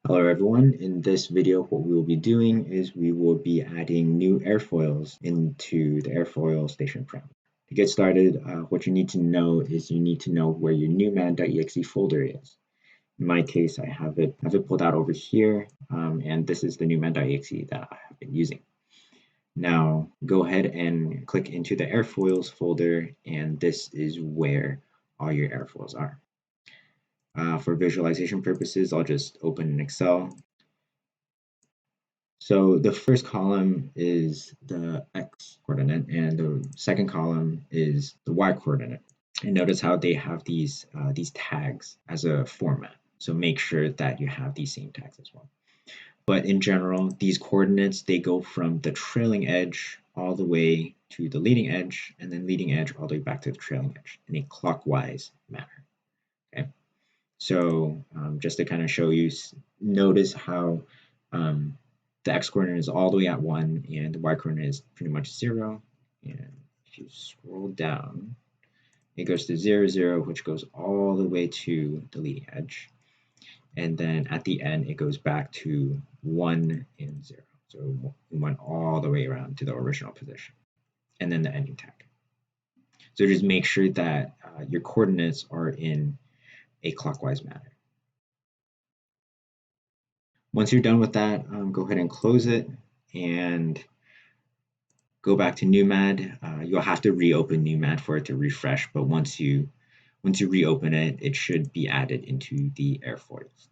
Hello everyone, in this video what we will be doing is we will be adding new airfoils into the airfoil station parameter. To get started, what you need to know is you need to know where your NuMAD.exe folder is. In my case, I have it pulled out over here, and this is the NuMAD.exe that I have been using. Now go ahead and click into the airfoils folder, and this is where all your airfoils are. For visualization purposes, I'll just open an Excel. So the first column is the X coordinate and the second column is the Y coordinate. And notice how they have these tags as a format. So make sure that you have these same tags as well. But in general, these coordinates, they go from the trailing edge all the way to the leading edge, and then leading edge all the way back to the trailing edge in a clockwise manner. Okay. So just to kind of show you, notice how the X coordinate is all the way at 1 and the Y coordinate is pretty much 0. And if you scroll down, it goes to 0, 0, which goes all the way to the leading edge. And then at the end, it goes back to 1 and 0. So we went all the way around to the original position. And then the ending tag. So just make sure that your coordinates are in a clockwise manner. Once you're done with that, go ahead and close it and go back to NuMAD. You'll have to reopen NuMAD for it to refresh, but once you reopen it, it should be added into the airfoils.